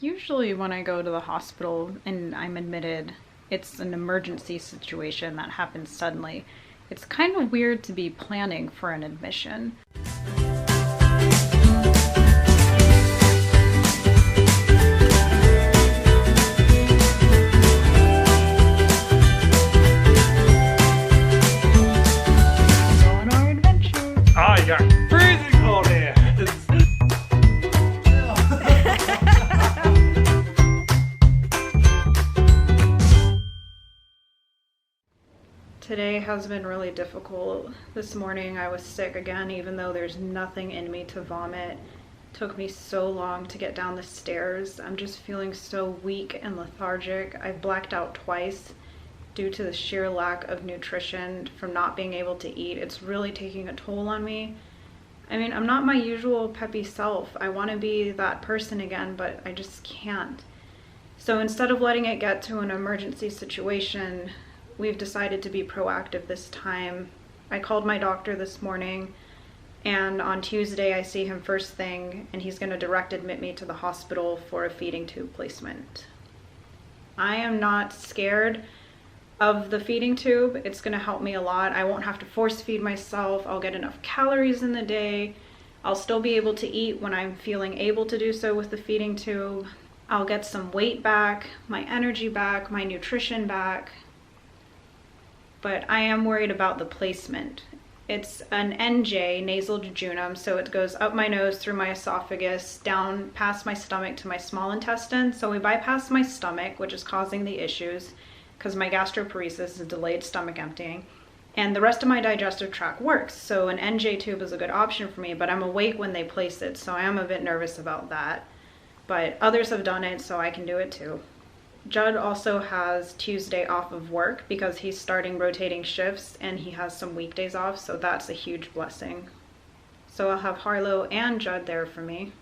Usually when I go to the hospital and I'm admitted, it's an emergency situation that happens suddenly. It's kind of weird to be planning for an admission. On our adventure. Oh, you got freezing cold here. Today has been really difficult. This morning I was sick again, even though there's nothing in me to vomit. It took me so long to get down the stairs. I'm just feeling so weak and lethargic. I blacked out twice due to the sheer lack of nutrition from not being able to eat. It's really taking a toll on me. I mean, I'm not my usual peppy self. I want to be that person again, but I just can't. So instead of letting it get to an emergency situation, we've decided to be proactive this time. I called my doctor this morning, and on Tuesday I see him first thing, and he's going to direct admit me to the hospital for a feeding tube placement. I am not scared of the feeding tube. It's going to help me a lot. I won't have to force feed myself. I'll get enough calories in the day. I'll still be able to eat when I'm feeling able to do so with the feeding tube. I'll get some weight back, my energy back, my nutrition back. But I am worried about the placement. It's an NJ, nasal jejunum, so it goes up my nose, through my esophagus, down past my stomach to my small intestine. So we bypass my stomach, which is causing the issues because my gastroparesis is delayed stomach emptying. And the rest of my digestive tract works, so an NJ tube is a good option for me, but I'm awake when they place it, so I am a bit nervous about that. But others have done it, so I can do it too. Judd also has Tuesday off of work because he's starting rotating shifts and he has some weekdays off, so that's a huge blessing. So I'll have Harlow and Judd there for me.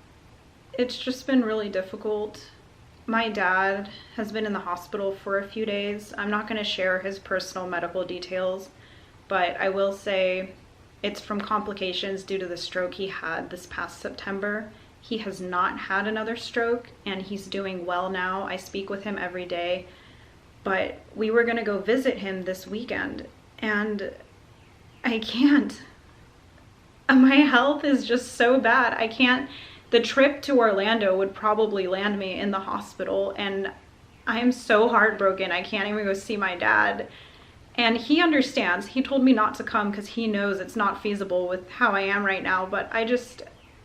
It's just been really difficult. My dad has been in the hospital for a few days. I'm not going to share his personal medical details, but I will say it's from complications due to the stroke he had this past September. He has not had another stroke and he's doing well now. I speak with him every day, but we were going to go visit him this weekend and I can't. My health is just so bad. I can't. The trip to Orlando would probably land me in the hospital and I'm so heartbroken. I can't even go see my dad. And he understands. He told me not to come because he knows it's not feasible with how I am right now, but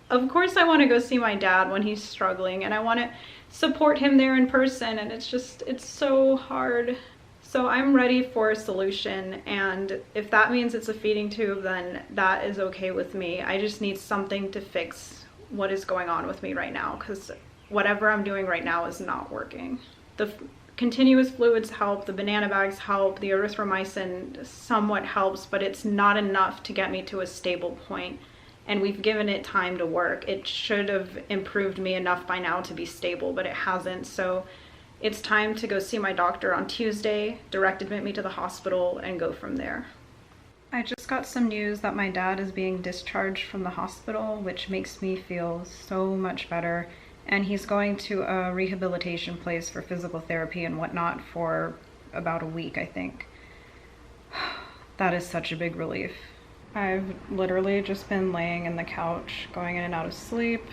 of course I want to go see my dad when he's struggling and I want to support him there in person, and it's so hard. So I'm ready for a solution, and if that means it's a feeding tube, then that is okay with me. I just need something to fix what is going on with me right now because whatever I'm doing right now is not working. The continuous fluids help, the banana bags help, the erythromycin somewhat helps, but it's not enough to get me to a stable point. And we've given it time to work. It should have improved me enough by now to be stable, but it hasn't. So it's time to go see my doctor on Tuesday, direct admit me to the hospital, and go from there. I just got some news that my dad is being discharged from the hospital, which makes me feel so much better. And he's going to a rehabilitation place for physical therapy and whatnot for about a week, I think. That is such a big relief. I've literally just been laying in the couch, going in and out of sleep,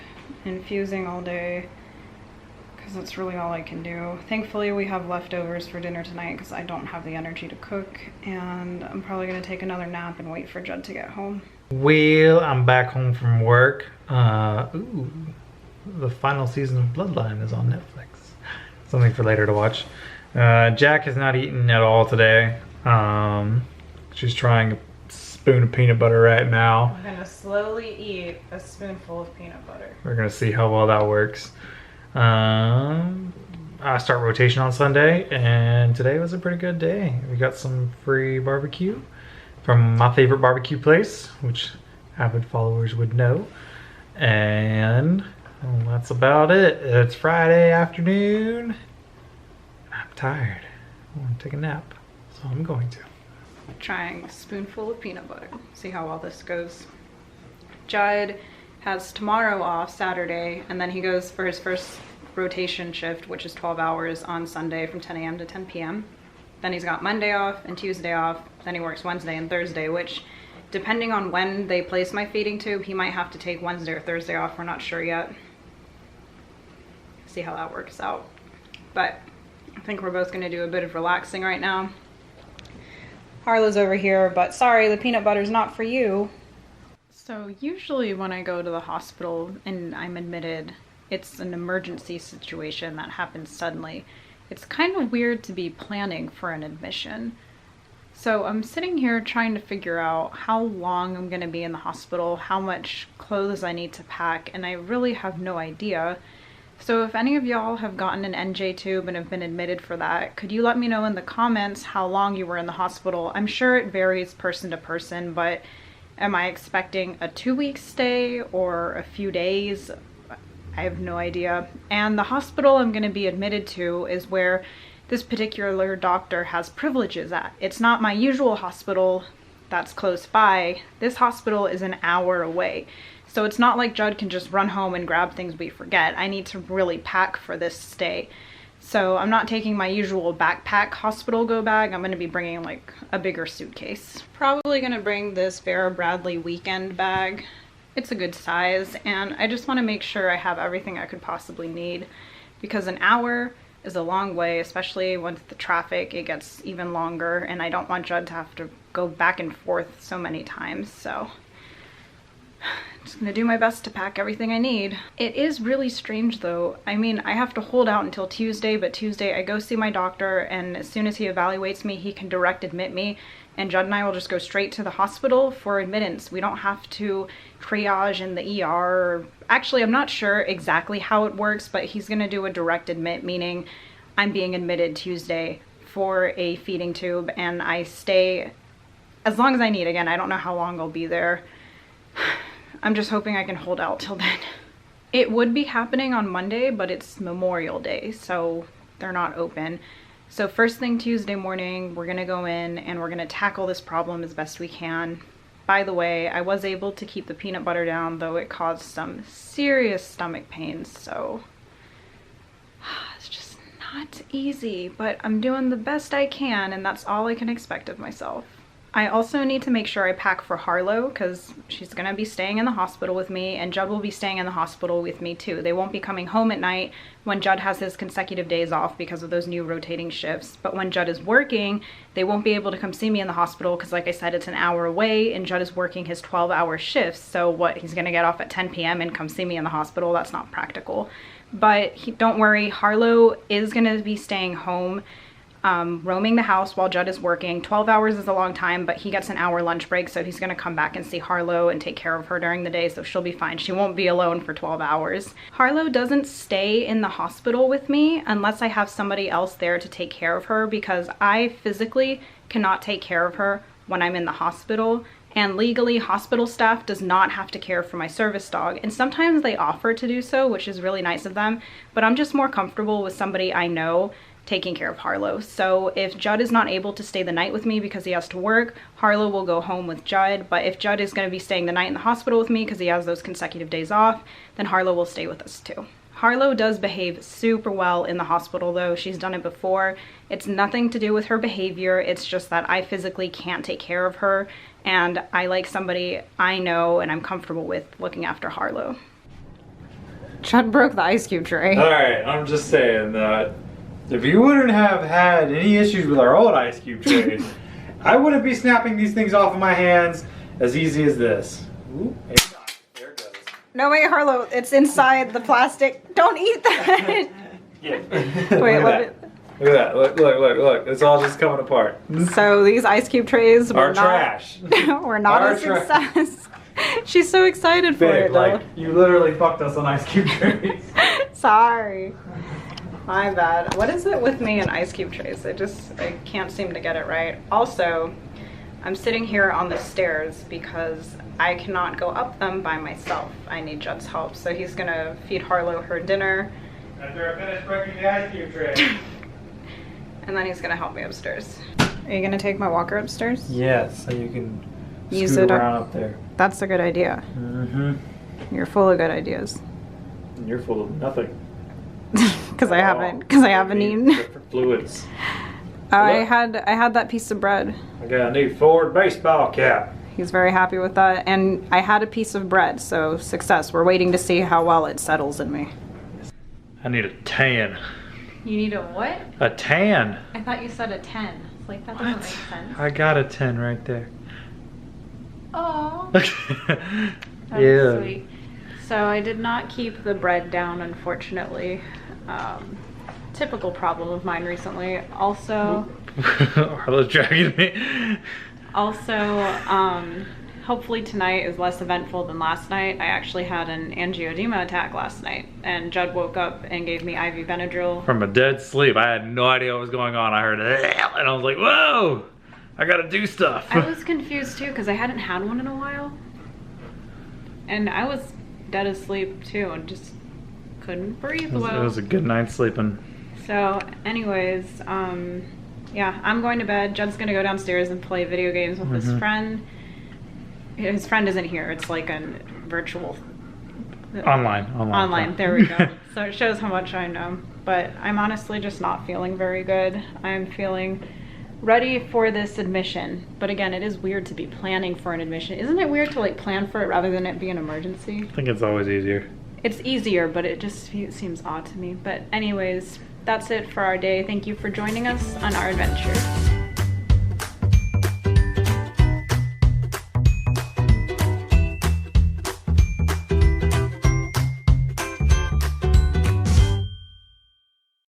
infusing all day, because that's really all I can do. Thankfully, we have leftovers for dinner tonight because I don't have the energy to cook, and I'm probably going to take another nap and wait for Judd to get home. Well, I'm back home from work. The final season of Bloodline is on Netflix. Something for later to watch. Jack has not eaten at all today. She's trying a spoon of peanut butter right now. I'm gonna slowly eat a spoonful of peanut butter. We're gonna see how well that works. I start rotation on Sunday, and today was a pretty good day. We got some free barbecue from my favorite barbecue place, which avid followers would know. And that's about it. It's Friday afternoon. I'm tired. I want to take a nap, so I'm going to. Trying a spoonful of peanut butter. See how well this goes. Judd has tomorrow off, Saturday, and then he goes for his first rotation shift, which is 12 hours on Sunday from 10 a.m. to 10 p.m. Then he's got Monday off and Tuesday off. Then he works Wednesday and Thursday, which depending on when they place my feeding tube, he might have to take Wednesday or Thursday off. We're not sure yet. See how that works out. But I think we're both gonna do a bit of relaxing right now. Harlow's over here, but sorry, the peanut butter's not for you. So usually when I go to the hospital and I'm admitted, it's an emergency situation that happens suddenly. It's kind of weird to be planning for an admission. So I'm sitting here trying to figure out how long I'm gonna be in the hospital, how much clothes I need to pack, and I really have no idea. So if any of y'all have gotten an NJ tube and have been admitted for that, could you let me know in the comments how long you were in the hospital? I'm sure it varies person to person, but am I expecting a 2-week stay or a few days? I have no idea. And the hospital I'm going to be admitted to is where this particular doctor has privileges at. It's not my usual hospital that's close by. This hospital is an hour away. So it's not like Judd can just run home and grab things we forget. I need to really pack for this stay. So I'm not taking my usual backpack hospital go bag. I'm gonna be bringing like a bigger suitcase. Probably gonna bring this Vera Bradley weekend bag. It's a good size, and I just wanna make sure I have everything I could possibly need, because an hour is a long way, especially once the traffic, it gets even longer, and I don't want Judd to have to go back and forth so many times, so. Just gonna do my best to pack everything I need. It is really strange though. I mean, I have to hold out until Tuesday, but Tuesday I go see my doctor, and as soon as he evaluates me, he can direct admit me, and Judd and I will just go straight to the hospital for admittance. We don't have to triage in the ER. Actually, I'm not sure exactly how it works, but he's gonna do a direct admit, meaning I'm being admitted Tuesday for a feeding tube, and I stay as long as I need. Again, I don't know how long I'll be there. I'm just hoping I can hold out till then. It would be happening on Monday, but it's Memorial Day, so they're not open. So first thing Tuesday morning, we're gonna go in and we're gonna tackle this problem as best we can. By the way, I was able to keep the peanut butter down, though it caused some serious stomach pains, so it's just not easy, but I'm doing the best I can, and that's all I can expect of myself. I also need to make sure I pack for Harlow, because she's going to be staying in the hospital with me, and Judd will be staying in the hospital with me too. They won't be coming home at night when Judd has his consecutive days off because of those new rotating shifts. But when Judd is working, they won't be able to come see me in the hospital because, like I said, it's an hour away, and Judd is working his 12-hour shifts. So what, he's going to get off at 10 p.m. and come see me in the hospital? That's not practical. But don't worry, Harlow is going to be staying home, roaming the house while Judd is working. 12 hours is a long time, but he gets an hour lunch break, so he's gonna come back and see Harlow and take care of her during the day, so she'll be fine. She won't be alone for 12 hours. Harlow doesn't stay in the hospital with me unless I have somebody else there to take care of her, because I physically cannot take care of her when I'm in the hospital. And legally, hospital staff does not have to care for my service dog. And sometimes they offer to do so, which is really nice of them, but I'm just more comfortable with somebody I know taking care of Harlow. So if Judd is not able to stay the night with me because he has to work, Harlow will go home with Judd. But if Judd is going to be staying the night in the hospital with me because he has those consecutive days off, then Harlow will stay with us too. Harlow does behave super well in the hospital though. She's done it before. It's nothing to do with her behavior. It's just that I physically can't take care of her, and I like somebody I know and I'm comfortable with looking after Harlow. Judd broke the ice cube tray. Alright, I'm just saying that if you wouldn't have had any issues with our old ice cube trays, I wouldn't be snapping these things off of my hands as easy as this. Ooh, maybe not. There it goes. No, wait, Harlow, it's inside the plastic. Don't eat that. Yeah. Wait, let me... Look at that. Look. It's all just coming apart. So these ice cube trays were trash. were not a success. She's so excited for Babe, it though. like, you literally fucked us on ice cube trays. Sorry. My bad. What is it with me and ice cube trays? I can't seem to get it right. Also, I'm sitting here on the stairs because I cannot go up them by myself. I need Judd's help. So he's gonna feed Harlow her dinner. After I finish breaking the ice cube tray. And then he's gonna help me upstairs. Are you gonna take my walker upstairs? Yes, so you can Use scoot it around up there. That's a good idea. Mm-hmm. You're full of good ideas. You're full of nothing. because I haven't eaten. Different fluids. I had that piece of bread. I got a new Ford baseball cap. He's very happy with that, and I had a piece of bread, so success. We're waiting to see how well it settles in me. I need a tan. You need a what? A tan. I thought you said a 10. It's like, that doesn't make sense. I got a 10 right there. Oh. Yeah. Sweet. So I did not keep the bread down, unfortunately. Typical problem of mine recently. Also, Harlow's dragging me. Also, hopefully tonight is less eventful than last night. I actually had an angioedema attack last night, and Judd woke up and gave me IV Benadryl. From a dead sleep. I had no idea what was going on. I heard it, and I was like, whoa, I gotta do stuff. I was confused too, because I hadn't had one in a while. And I was dead asleep too, and just couldn't breathe well. It was a good night sleeping. So anyways, yeah, I'm going to bed. Judd's gonna go downstairs and play video games with his friend. His friend isn't here. It's like a virtual. Online. There we go. So it shows how much I know. But I'm honestly just not feeling very good. I'm feeling ready for this admission. But again, it is weird to be planning for an admission. Isn't it weird to like plan for it rather than it be an emergency? I think it's always easier. It's easier, but it just seems odd to me. But anyways, that's it for our day. Thank you for joining us on our adventure.